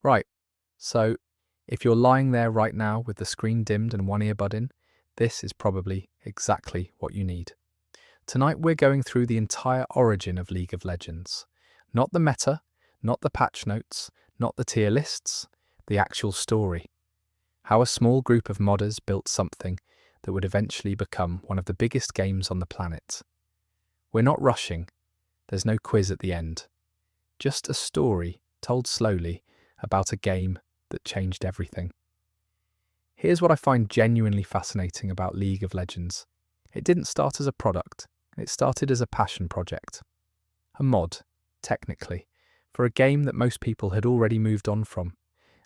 Right, so if you're lying there right now with the screen dimmed and one earbud in, this is probably exactly what you need. Tonight we're going through the entire origin of League of Legends. Not the meta, not the patch notes, not the tier lists, the actual story. How a small group of modders built something that would eventually become one of the biggest games on the planet. We're not rushing, there's no quiz at the end. Just a story told slowly about a game that changed everything. Here's what I find genuinely fascinating about League of Legends. It didn't start as a product, it started as a passion project. A mod, technically, for a game that most people had already moved on from.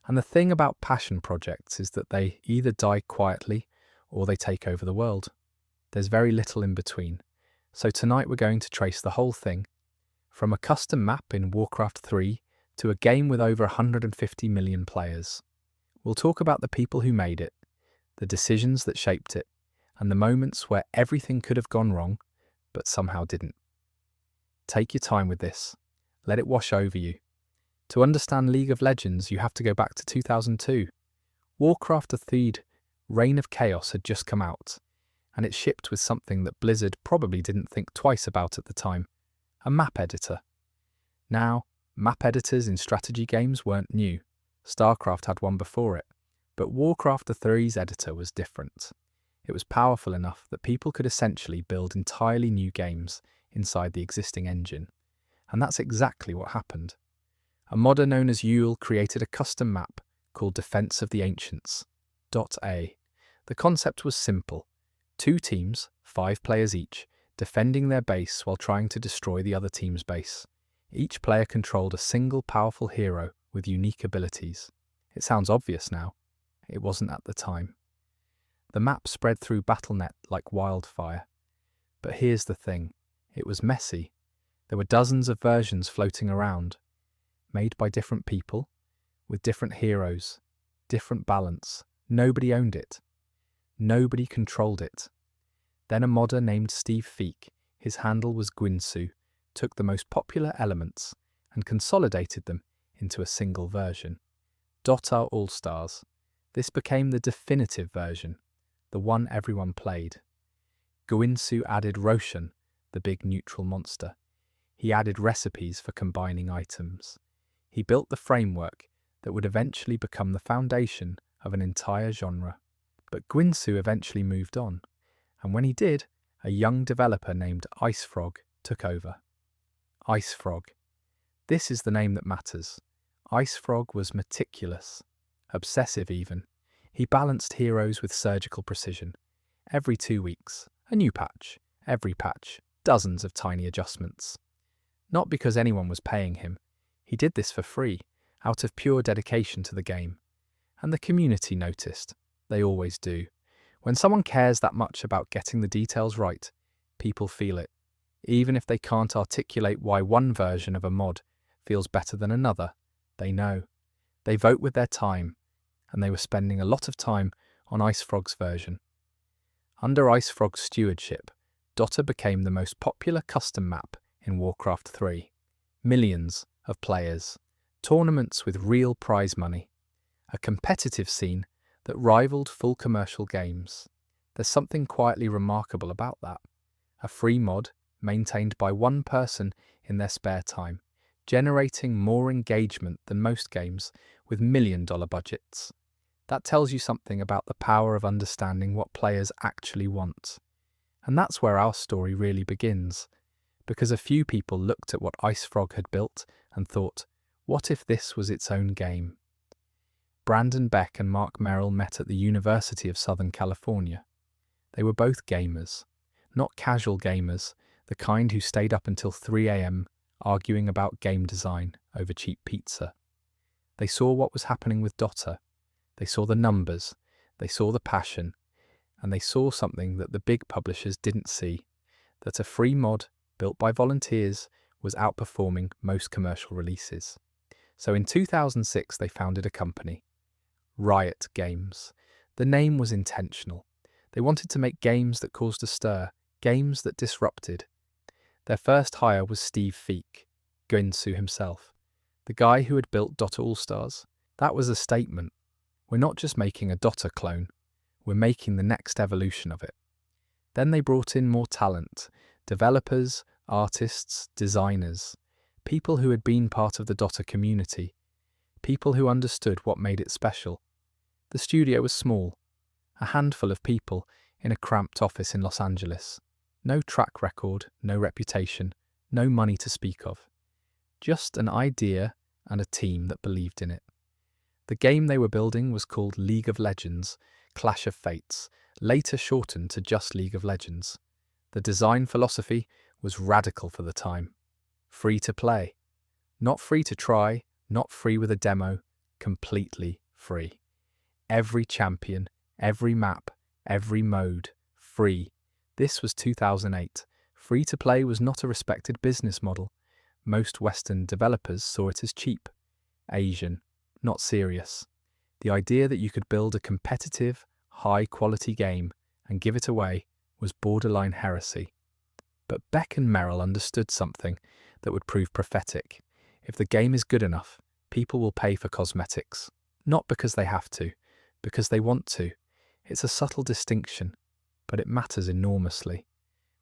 And the thing about passion projects is that they either die quietly or they take over the world. There's very little in between. So tonight we're going to trace the whole thing, from a custom map in Warcraft III to a game with over 150 million players. We'll talk about the people who made it, the decisions that shaped it, and the moments where everything could have gone wrong, but somehow didn't. Take your time with this. Let it wash over you. To understand League of Legends, you have to go back to 2002. Warcraft III Reign of Chaos had just come out, and it shipped with something that Blizzard probably didn't think twice about at the time, a map editor. Now, map editors in strategy games weren't new. StarCraft had one before it, but Warcraft III's editor was different. It was powerful enough that people could essentially build entirely new games inside the existing engine. And that's exactly what happened. A modder known as Yule created a custom map called Defense of the Ancients, DotA. The concept was simple. 2 teams, 5 players each, defending their base while trying to destroy the other team's base. Each player controlled a single powerful hero with unique abilities. It sounds obvious now. It wasn't at the time. The map spread through Battle.net like wildfire. But here's the thing. It was messy. There were dozens of versions floating around, made by different people, with different heroes, different balance. Nobody owned it. Nobody controlled it. Then a modder named Steve Feek, his handle was Gwinsu, took the most popular elements and consolidated them into a single version. DotA Allstars. This became the definitive version, the one everyone played. Gwinsu added Roshan, the big neutral monster. He added recipes for combining items. He built the framework that would eventually become the foundation of an entire genre. But Gwinsu eventually moved on, and when he did, a young developer named IceFrog took over. IceFrog. This is the name that matters. IceFrog was meticulous, obsessive even. He balanced heroes with surgical precision. Every 2 weeks, a new patch. Every patch, dozens of tiny adjustments. Not because anyone was paying him. He did this for free, out of pure dedication to the game. And the community noticed. They always do. When someone cares that much about getting the details right, people feel it. Even if they can't articulate why one version of a mod feels better than another, they know. They vote with their time, and they were spending a lot of time on IceFrog's version. Under IceFrog's stewardship, DotA became the most popular custom map in Warcraft III. Millions of players, tournaments with real prize money, a competitive scene that rivaled full commercial games. There's something quietly remarkable about that. A free mod maintained by one person in their spare time, generating more engagement than most games with million-dollar budgets. That tells you something about the power of understanding what players actually want. And that's where our story really begins, because a few people looked at what IceFrog had built and thought, what if this was its own game? Brandon Beck and Mark Merrill met at the University of Southern California. They were both gamers, not casual gamers, the kind who stayed up until 3 a.m. arguing about game design over cheap pizza. They saw what was happening with DotA. They saw the numbers, they saw the passion, and they saw something that the big publishers didn't see, that a free mod built by volunteers was outperforming most commercial releases. So in 2006 they founded a company, Riot Games. The name was intentional. They wanted to make games that caused a stir, games that disrupted. Their first hire was Steve Feek, Gwinsu himself, the guy who had built DotA Allstars. That was a statement. We're not just making a DotA clone, we're making the next evolution of it. Then they brought in more talent, developers, artists, designers, people who had been part of the DotA community, people who understood what made it special. The studio was small, a handful of people in a cramped office in Los Angeles. No track record, no reputation, no money to speak of. Just an idea and a team that believed in it. The game they were building was called League of Legends, Clash of Fates, later shortened to just League of Legends. The design philosophy was radical for the time. Free to play. Not free to try, not free with a demo, completely free. Every champion, every map, every mode, free. This was 2008. Free to play was not a respected business model. Most Western developers saw it as cheap, Asian, not serious. The idea that you could build a competitive, high-quality game and give it away was borderline heresy. But Beck and Merrill understood something that would prove prophetic. If the game is good enough, people will pay for cosmetics. Not because they have to, because they want to. It's a subtle distinction, but it matters enormously.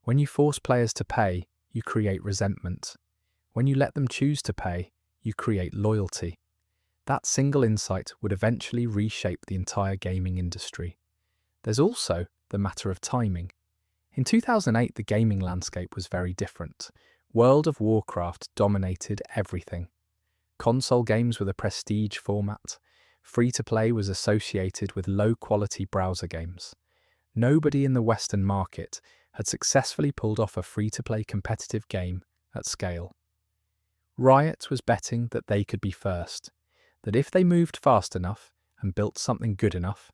When you force players to pay, you create resentment. When you let them choose to pay, you create loyalty. That single insight would eventually reshape the entire gaming industry. There's also the matter of timing. In 2008, the gaming landscape was very different. World of Warcraft dominated everything. Console games were the prestige format. Free-to-play was associated with low-quality browser games. Nobody in the Western market had successfully pulled off a free-to-play competitive game at scale. Riot was betting that they could be first, that if they moved fast enough and built something good enough,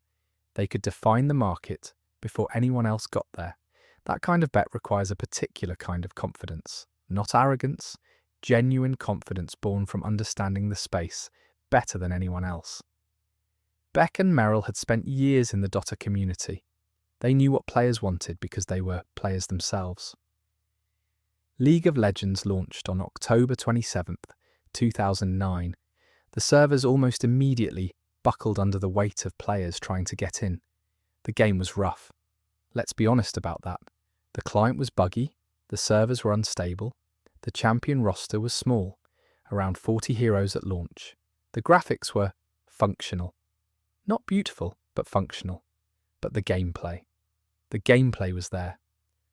they could define the market before anyone else got there. That kind of bet requires a particular kind of confidence, not arrogance, genuine confidence born from understanding the space better than anyone else. Beck and Merrill had spent years in the DotA community. They knew what players wanted because they were players themselves. League of Legends launched on October 27, 2009. The servers almost immediately buckled under the weight of players trying to get in. The game was rough. Let's be honest about that. The client was buggy, the servers were unstable, the champion roster was small, around 40 heroes at launch. The graphics were functional. Not beautiful, but functional. But the gameplay was there.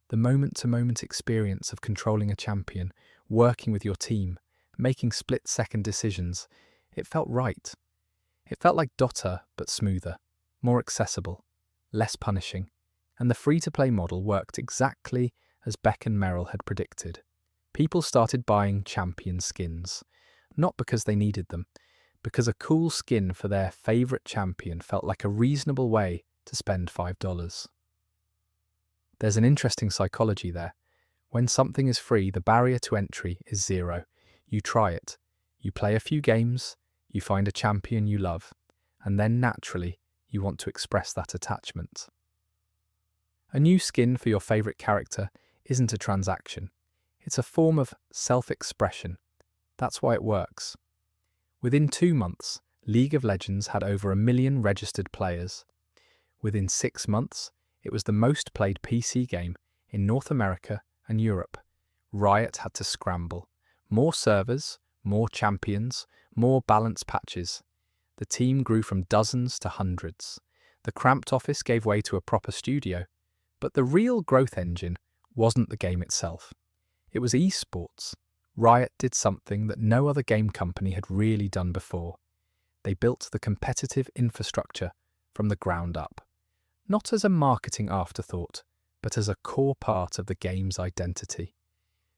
The moment-to-moment experience of controlling a champion, working with your team, making split-second decisions, it felt right. It felt like DotA, but smoother, more accessible, less punishing. And the free-to-play model worked exactly as Beck and Merrill had predicted. People started buying champion skins, not because they needed them, because a cool skin for their favourite champion felt like a reasonable way to spend $5. There's an interesting psychology there. When something is free, the barrier to entry is zero. You try it, you play a few games, you find a champion you love, and then naturally you want to express that attachment. A new skin for your favourite character isn't a transaction. It's a form of self-expression. That's why it works. Within 2 months, League of Legends had over 1 million registered players. Within 6 months, it was the most played PC game in North America and Europe. Riot had to scramble. More servers, more champions, more balance patches. The team grew from dozens to hundreds. The cramped office gave way to a proper studio. But the real growth engine wasn't the game itself. It was esports. Riot did something that no other game company had really done before. They built the competitive infrastructure from the ground up. Not as a marketing afterthought, but as a core part of the game's identity.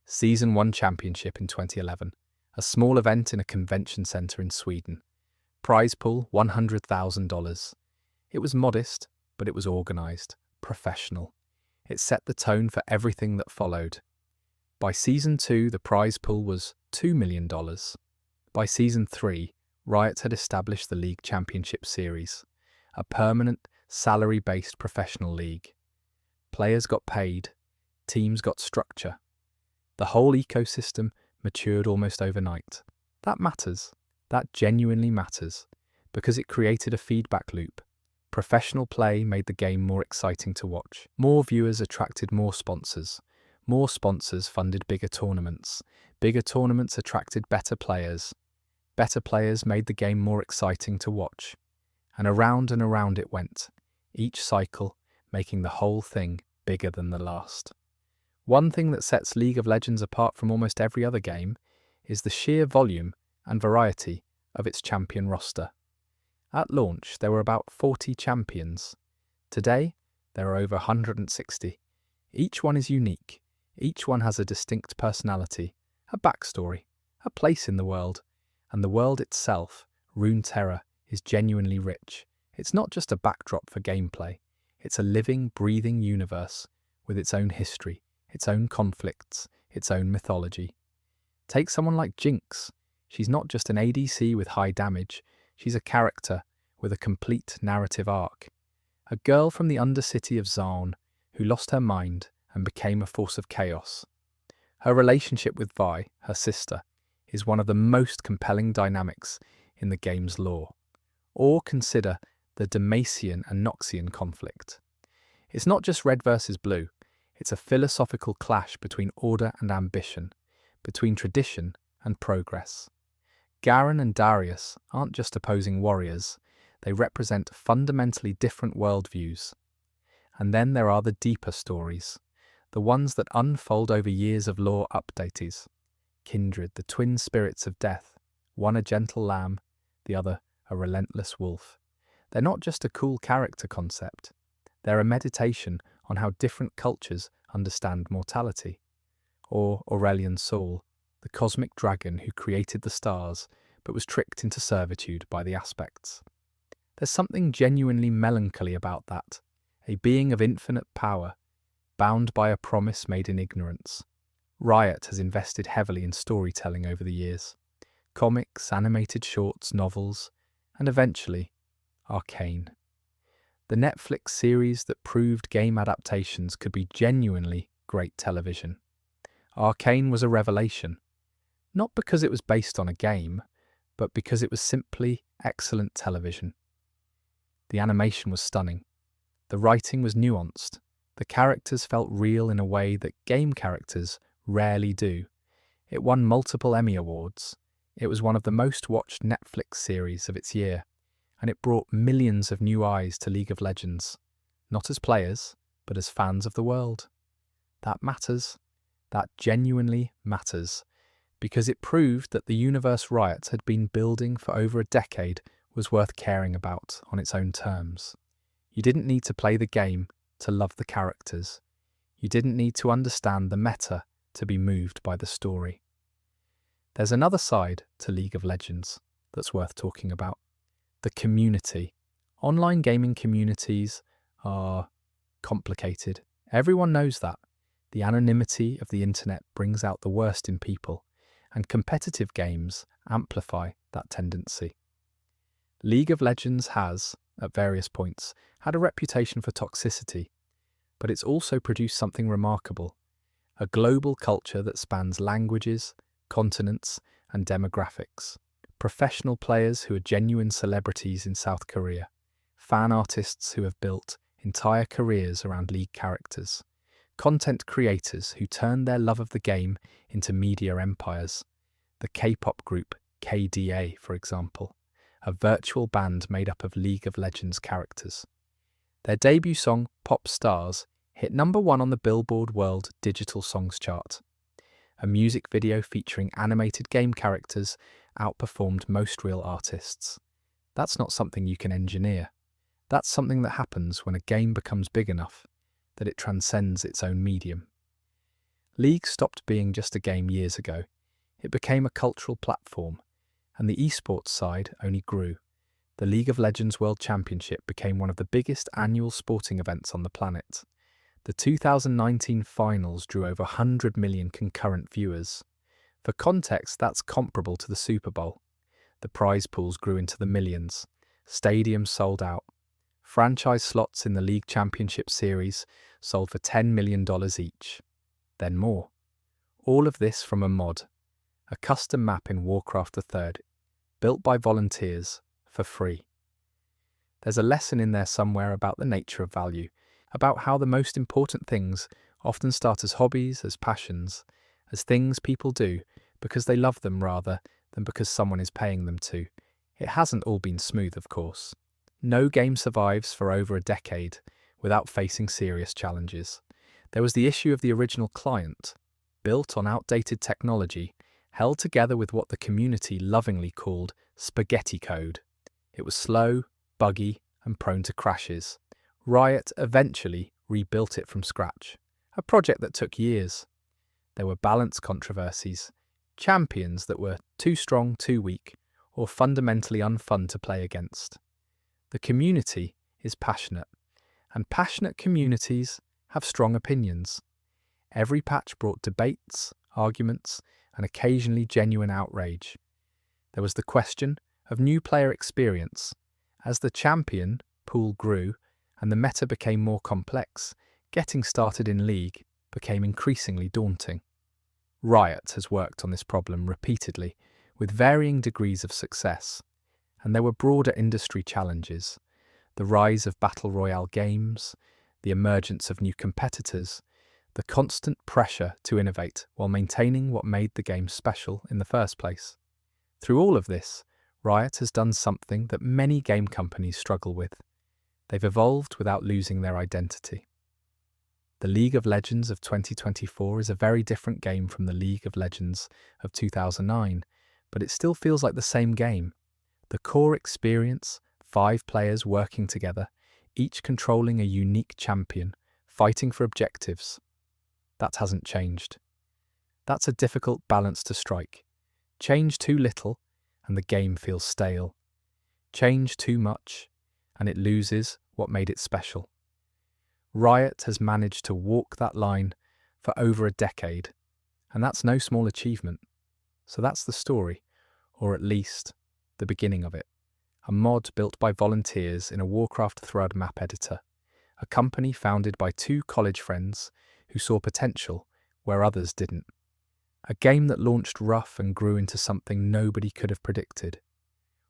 Season 1 Championship in 2011, a small event in a convention centre in Sweden. Prize pool $100,000. It was modest, but it was organised, professional. It set the tone for everything that followed. By Season 2, the prize pool was $2 million. By Season 3, Riot had established the League Championship Series, a permanent, salary-based professional league. Players got paid, teams got structure. The whole ecosystem matured almost overnight. That matters. That genuinely matters. Because it created a feedback loop. Professional play made the game more exciting to watch. More viewers attracted more sponsors. More sponsors funded bigger tournaments. Bigger tournaments attracted better players. Better players made the game more exciting to watch. And around it went, each cycle making the whole thing bigger than the last. One thing that sets League of Legends apart from almost every other game is the sheer volume and variety of its champion roster. At launch, there were about 40 champions. Today, there are over 160. Each one is unique. Each one has a distinct personality, a backstory, a place in the world. And the world itself, Runeterra, is genuinely rich. It's not just a backdrop for gameplay. It's a living, breathing universe with its own history, its own conflicts, its own mythology. Take someone like Jinxed. She's not just an ADC with high damage. She's a character with a complete narrative arc. A girl from the undercity of Zaun who lost her mind and became a force of chaos. Her relationship with Vi, her sister, is one of the most compelling dynamics in the game's lore. Or consider the Demacian and Noxian conflict. It's not just red versus blue, it's a philosophical clash between order and ambition, between tradition and progress. Garen and Darius aren't just opposing warriors, they represent fundamentally different worldviews. And then there are the deeper stories, the ones that unfold over years of lore updates. Kindred, the twin spirits of death, one a gentle lamb, the other a relentless wolf. They're not just a cool character concept, they're a meditation on how different cultures understand mortality. Or Aurelian Sol, the cosmic dragon who created the stars but was tricked into servitude by the aspects. There's something genuinely melancholy about that, a being of infinite power, bound by a promise made in ignorance. Riot has invested heavily in storytelling over the years. Comics, animated shorts, novels, and eventually, Arcane. The Netflix series that proved game adaptations could be genuinely great television. Arcane was a revelation, not because it was based on a game, but because it was simply excellent television. The animation was stunning. The writing was nuanced. The characters felt real in a way that game characters rarely do. It won multiple Emmy Awards. It was one of the most watched Netflix series of its year, and it brought millions of new eyes to League of Legends, not as players, but as fans of the world. That matters. That genuinely matters, because it proved that the universe Riot had been building for over a decade was worth caring about on its own terms. You didn't need to play the game to love the characters. You didn't need to understand the meta to be moved by the story. There's another side to League of Legends that's worth talking about. The community. Online gaming communities are complicated. Everyone knows that. The anonymity of the internet brings out the worst in people, and competitive games amplify that tendency. League of Legends has, at various points, had a reputation for toxicity, but it's also produced something remarkable, a global culture that spans languages, continents, and demographics. Professional players who are genuine celebrities in South Korea, fan artists who have built entire careers around League characters, content creators who turn their love of the game into media empires. The K-pop group KDA, for example, a virtual band made up of League of Legends characters. Their debut song, Pop Stars, hit #1 on the Billboard World Digital Songs chart. A music video featuring animated game characters outperformed most real artists. That's not something you can engineer. That's something that happens when a game becomes big enough that it transcends its own medium. League stopped being just a game years ago. It became a cultural platform, and the esports side only grew. The League of Legends World Championship became one of the biggest annual sporting events on the planet. The 2019 finals drew over 100 million concurrent viewers. For context, that's comparable to the Super Bowl. The prize pools grew into the millions. Stadiums sold out. Franchise slots in the League Championship Series sold for $10 million each. Then more. All of this from a mod, a custom map in Warcraft III, built by volunteers for free. There's a lesson in there somewhere about the nature of value, about how the most important things often start as hobbies, as passions, as things people do because they love them rather than because someone is paying them to. It hasn't all been smooth, of course. No game survives for over a decade without facing serious challenges. There was the issue of the original client, built on outdated technology, held together with what the community lovingly called spaghetti code. It was slow, buggy, and prone to crashes. Riot eventually rebuilt it from scratch, a project that took years. There were balance controversies, champions that were too strong, too weak, or fundamentally unfun to play against. The community is passionate, and passionate communities have strong opinions. Every patch brought debates, arguments, and occasionally genuine outrage. There was the question of new player experience. As the champion pool grew and the meta became more complex, getting started in League became increasingly daunting. Riot has worked on this problem repeatedly, with varying degrees of success, and there were broader industry challenges: the rise of battle royale games, the emergence of new competitors, the constant pressure to innovate while maintaining what made the game special in the first place. Through all of this, Riot has done something that many game companies struggle with. They've evolved without losing their identity. The League of Legends of 2024 is a very different game from the League of Legends of 2009, but it still feels like the same game. The core experience, 5 players working together, each controlling a unique champion, fighting for objectives. That hasn't changed. That's a difficult balance to strike. Change too little, and the game feels stale. Change too much, and it loses what made it special. Riot has managed to walk that line for over a decade, and that's no small achievement. So that's the story, or at least the beginning of it. A mod built by volunteers in a Warcraft III map editor, a company founded by 2 college friends who saw potential where others didn't. A game that launched rough and grew into something nobody could have predicted.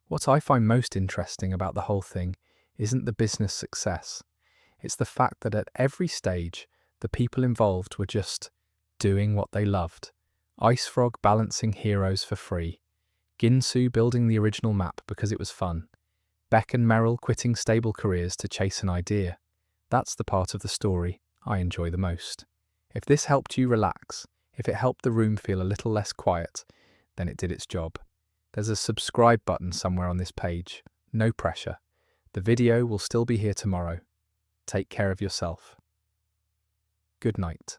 What I find most interesting about the whole thing isn't the business success. It's the fact that at every stage, the people involved were just doing what they loved. IceFrog balancing heroes for free. Ginsu building the original map because it was fun. Beck and Merrill quitting stable careers to chase an idea. That's the part of the story I enjoy the most. If this helped you relax, if it helped the room feel a little less quiet, then it did its job. There's a subscribe button somewhere on this page. No pressure. The video will still be here tomorrow. Take care of yourself. Good night.